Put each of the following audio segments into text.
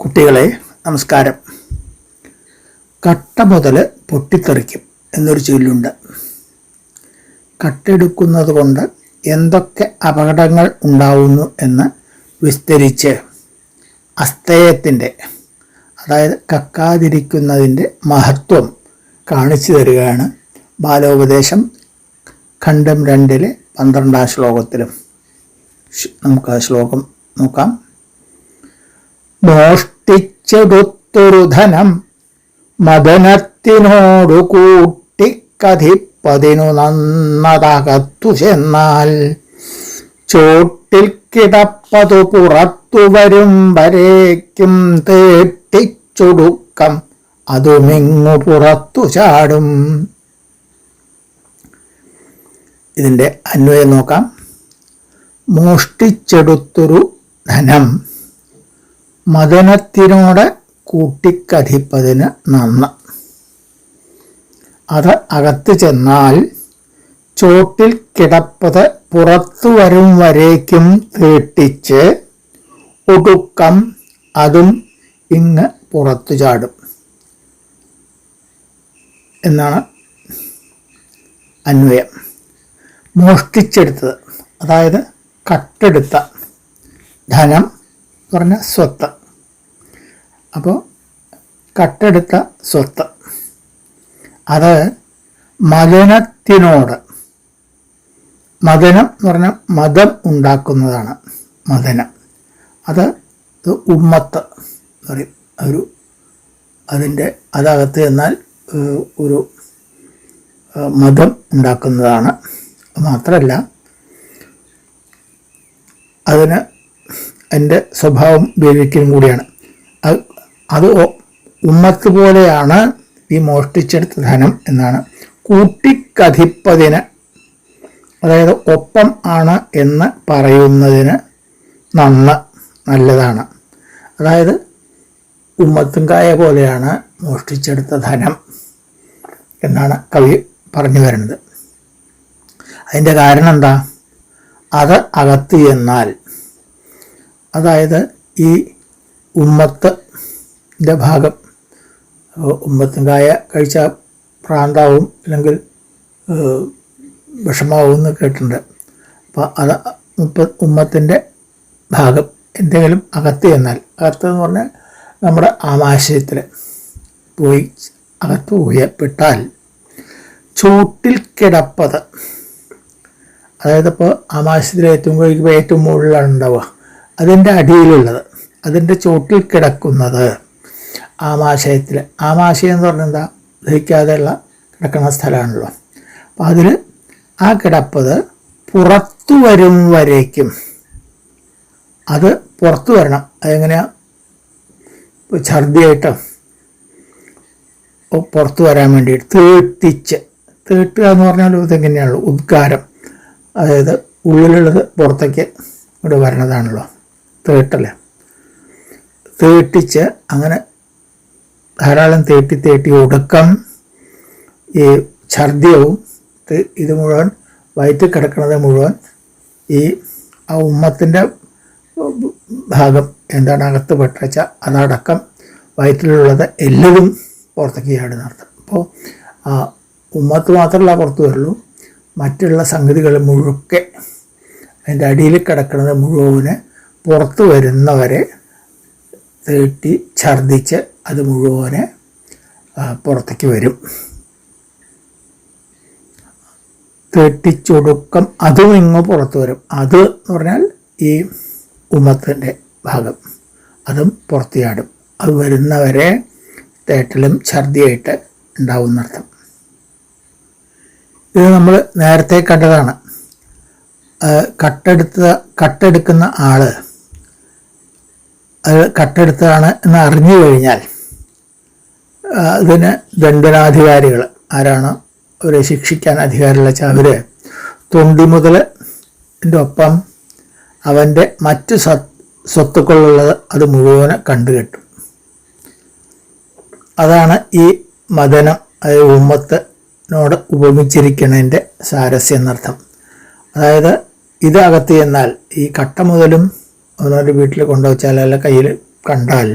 കുട്ടികളെ നമസ്കാരം. കട്ട മുതൽ പൊട്ടിത്തെറിക്കും എന്നൊരു ചൊല്ലുണ്ട്. കട്ടെടുക്കുന്നത് കൊണ്ട് എന്തൊക്കെ അപകടങ്ങൾ ഉണ്ടാവുന്നു എന്ന് വിസ്തരിച്ച് അസ്തേയത്തിൻ്റെ, അതായത് കക്കാതിരിക്കുന്നതിൻ്റെ മഹത്വം കാണിച്ചു തരികയാണ് ബാലോപദേശം ഖണ്ഡം 2 12 ശ്ലോകത്തിലും. നമുക്ക് ആ ശ്ലോകം നോക്കാം. മോഷ്ടിച്ചെടുത്തൊരു ധനം മദനത്തിനോടു കൂട്ടിക്കധിപ്പതിനു നന്നതകത്തു ചെന്നാൽ ചോട്ടിൽ കിടപ്പതു പുറത്തു വരും വരേക്കും തേട്ടിച്ചൊടുക്കം അതുമിങ്ങു പുറത്തു ചാടും. ഇതിൻ്റെ അന്വയം നോക്കാം. മോഷ്ടിച്ചെടുത്തൊരു ധനം മദനത്തിനോട് കൂട്ടിക്കധിപ്പതിന് നന്ന്, അത് അകത്ത് ചെന്നാൽ ചോട്ടിൽ കിടപ്പത് പുറത്തു വരും വരേക്കും തേട്ടിച്ച് ഒടുക്കം അതും ഇങ്ങ് പുറത്തു ചാടും എന്നാണ് അന്വയം. മോഷ്ടിച്ചെടുത്തത്, അതായത് കട്ടെടുത്ത ധനം എന്ന് പറഞ്ഞ സ്വത്ത്. അപ്പോൾ കട്ടെടുത്ത സ്വത്ത് അത് മദനത്തിനോട്, മദനം എന്ന് പറഞ്ഞാൽ മദം ഉണ്ടാക്കുന്നതാണ്. മദനം അത് ഉമ്മത്ത് എന്ന് പറയും. അതകത്ത് എന്നാൽ ഒരു മദം ഉണ്ടാക്കുന്നതാണ്. മാത്രമല്ല അതിന് എൻ്റെ സ്വഭാവം ഉപയോഗിക്കലും കൂടിയാണ്. അത് ഉമ്മത്ത് പോലെയാണ് ഈ മോഷ്ടിച്ചെടുത്ത ധനം എന്നാണ്. കൂട്ടിക്കധിപ്പതിന്, അതായത് ഒപ്പം ആണ് എന്ന് പറയുന്നതിന് നല്ലതാണ്. അതായത് ഉമ്മത്തും കായ പോലെയാണ് മോഷ്ടിച്ചെടുത്ത ധനം എന്നാണ് കവി പറഞ്ഞു വരുന്നത്. അതിൻ്റെ കാരണം എന്താ? അത് അകത്ത് എന്നാൽ, അതായത് ഈ ഉമ്മത്തിൻ്റെ ഭാഗം, ഉമ്മത്തും കായ കഴിച്ചാൽ പ്രാന്താവും അല്ലെങ്കിൽ വിഷമാവും എന്ന് കേട്ടിട്ടുണ്ട്. അപ്പോൾ അത് ഉമ്മത്തിൻ്റെ ഭാഗം എന്തെങ്കിലും അകത്ത് എന്നാൽ, അകത്ത് എന്ന് പറഞ്ഞാൽ നമ്മുടെ ആമാശയത്തിൽ പോയി അകത്ത് പോയപ്പെട്ടാൽ ചൂട്ടിൽ കിടപ്പത്, അതായത് ഇപ്പോൾ ആമാശയത്തിൽ ഏറ്റവും മുകളിലാണ് ഉണ്ടാവുക, അതിൻ്റെ അടിയിലുള്ളത്, അതിൻ്റെ ചോട്ടിൽ കിടക്കുന്നത് ആമാശയത്തിൽ. ആമാശയം എന്ന് പറഞ്ഞാൽ എന്താ? ദഹിക്കാതെയുള്ള കിടക്കുന്ന സ്ഥലമാണല്ലോ. അപ്പോൾ അതിൽ ആ കിടപ്പത് പുറത്തു വരും വരേക്കും, അത് പുറത്തു വരണം. അതെങ്ങനെയാണ്? ഛർദിയായിട്ടോ പുറത്തു വരാൻ വേണ്ടിയിട്ട് തേട്ടുക എന്ന് പറഞ്ഞാൽ ഇതെങ്ങനെയാണല്ലോ ഉദ്ഗാരം, അതായത് ഉള്ളിലുള്ളത് പുറത്തേക്ക് ഇവിടെ വരണതാണല്ലോ തേട്ടല്ലേ. തേട്ടിച്ച് അങ്ങനെ ധാരാളം തേട്ടി ഒടുക്കം ഈ ഛർദ്യവും ഇത് മുഴുവൻ വയറ്റിൽ കിടക്കുന്നത് മുഴുവൻ ഈ ആ ഉമ്മത്തിൻ്റെ ഭാഗം എന്താണ് അകത്ത് പെട്ടച്ച അതടക്കം വയറ്റിലുള്ളത് എല്ലതും പുറത്തേക്ക് ചാടുന്നർത്ഥം. അപ്പോൾ ആ ഉമ്മത്ത് മാത്രമല്ല പുറത്തു വരുള്ളൂ, മറ്റുള്ള സംഗതികൾ മുഴുക്കെ അതിൻ്റെ അടിയിൽ കിടക്കുന്നത് മുഴുവന് പുറത്തു വരുന്നവരെ തേട്ടി ഛർദിച്ച് അത് മുഴുവന് പുറത്തേക്ക് വരും. തേട്ടിച്ചൊടുക്കം അതും ഇങ്ങ് പുറത്തു വരും. അത് എന്ന് പറഞ്ഞാൽ ഈ ഉമ്മത്തിൻ്റെ ഭാഗം, അതും പുറത്തു ചാടും. അത് വരുന്നവരെ തേട്ടലും ഛർദിയായിട്ട് ഉണ്ടാവുന്നർത്ഥം. ഇത് നമ്മൾ നേരത്തെ കണ്ടതാണ്. കട്ടെടുക്കുന്ന ആള് അത് കട്ടെടുത്തതാണ് എന്ന് അറിഞ്ഞു കഴിഞ്ഞാൽ അതിന് ദണ്ഡനാധികാരികൾ ആരാണ് അവരെ ശിക്ഷിക്കാൻ അധികാരമുള്ള വെച്ചാൽ അവർ തൊണ്ടി മുതലിൻ്റെ ഒപ്പം അവൻ്റെ മറ്റ് സ്വത്തുക്കളുള്ളത് അത് മുഴുവനെ കണ്ടുകെട്ടും. അതാണ് ഈ മദനം, അതായത് ഉമ്മത്തിനോട് ഉപമിച്ചിരിക്കുന്നതിൻ്റെ സാരസ്യം എന്നർത്ഥം. അതായത് ഇത് അകത്ത് ചെന്നാൽ ഈ കട്ട മുതലും അവനവൻ്റെ വീട്ടിൽ കൊണ്ടുവച്ചാൽ അല്ല കയ്യിൽ കണ്ടാൽ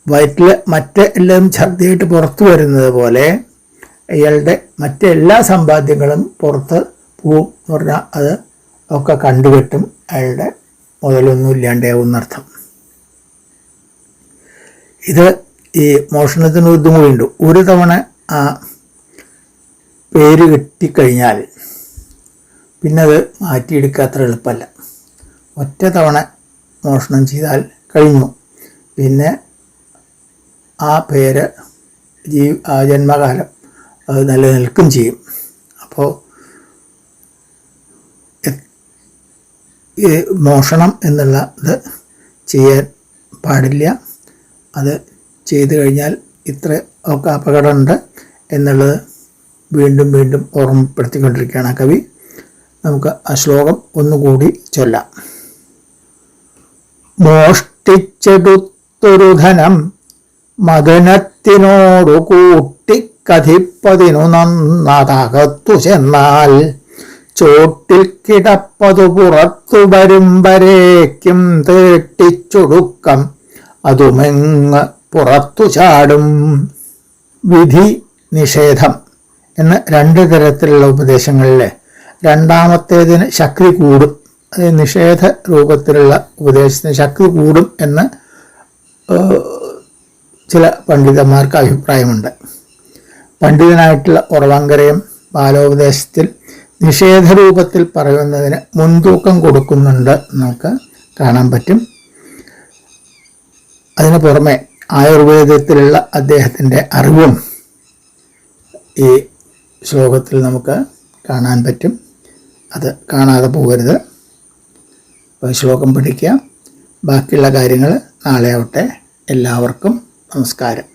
വയറ്റിൽ മറ്റെല്ലാം ഛർദിയായിട്ട് പുറത്തു വരുന്നത് പോലെ അയാളുടെ മറ്റെല്ലാ സമ്പാദ്യങ്ങളും പുറത്ത് പോവും എന്ന് പറഞ്ഞാൽ അത് ഒക്കെ കണ്ടുകെട്ടും, അയാളുടെ മുതലൊന്നും ഇല്ലാണ്ടാവും എന്നർത്ഥം. ഇത് ഈ മോഷണത്തിന് ഇതും കൂടിയുണ്ട്. ഒരു തവണ ആ പേര് കിട്ടിക്കഴിഞ്ഞാൽ പിന്നെ അത് മാറ്റിയെടുക്കുക അത്ര എളുപ്പമല്ല. ഒറ്റ തവണ മോഷണം ചെയ്താൽ കഴിഞ്ഞു. പിന്നെ ആ പേര് ആ ജന്മകാലം അത് നിലനിൽക്കും ചെയ്യും. അപ്പോൾ മോഷണം എന്നുള്ള ഇത് ചെയ്യാൻ പാടില്ല. അത് ചെയ്തു കഴിഞ്ഞാൽ ഇത്ര ഒക്കെ അപകടമുണ്ട് എന്നുള്ളത് വീണ്ടും വീണ്ടും ഓർമ്മപ്പെടുത്തിക്കൊണ്ടിരിക്കുകയാണ് കവി. നമുക്ക് ആ ശ്ലോകം ഒന്നുകൂടി ചൊല്ലാം. മോഷ്ടിച്ചെടുത്തൊരു ധനം മദനത്തിനോടു കൂട്ടിക്കധിപ്പതിനു നന്നതകത്തു ചെന്നാൽ ചോട്ടിൽ കിടപ്പതു പുറത്തു വരുമ്പരേക്കും തേട്ടിച്ചൊടുക്കം അതുമെങ്ങ് പുറത്തു ചാടും. വിധി നിഷേധം എന്ന രണ്ട് തരത്തിലുള്ള ഉപദേശങ്ങളിൽ രണ്ടാമത്തേതിന് ശക്തി കൂടും. അത് നിഷേധ രൂപത്തിലുള്ള ഉപദേശത്തിന് ശക്തി കൂടും എന്ന് ചില പണ്ഡിതന്മാർക്ക് അഭിപ്രായമുണ്ട്. പണ്ഡിതനായിട്ടുള്ള ഉറവങ്കരയും ബാലോപദേശത്തിൽ നിഷേധ രൂപത്തിൽ പറയുന്നതിന് മുൻതൂക്കം കൊടുക്കുന്നുണ്ട് നമുക്ക് കാണാൻ പറ്റും. അതിനു പുറമെ ആയുർവേദത്തിലുള്ള അദ്ദേഹത്തിൻ്റെ അറിവും ഈ ശ്ലോകത്തിൽ നമുക്ക് കാണാൻ പറ്റും. അത് കാണാതെ പോകരുത്. ശ്ലോകം പഠിക്കുക. ബാക്കിയുള്ള കാര്യങ്ങൾ നാളെ ആവട്ടെ. എല്ലാവർക്കും നമസ്കാരം.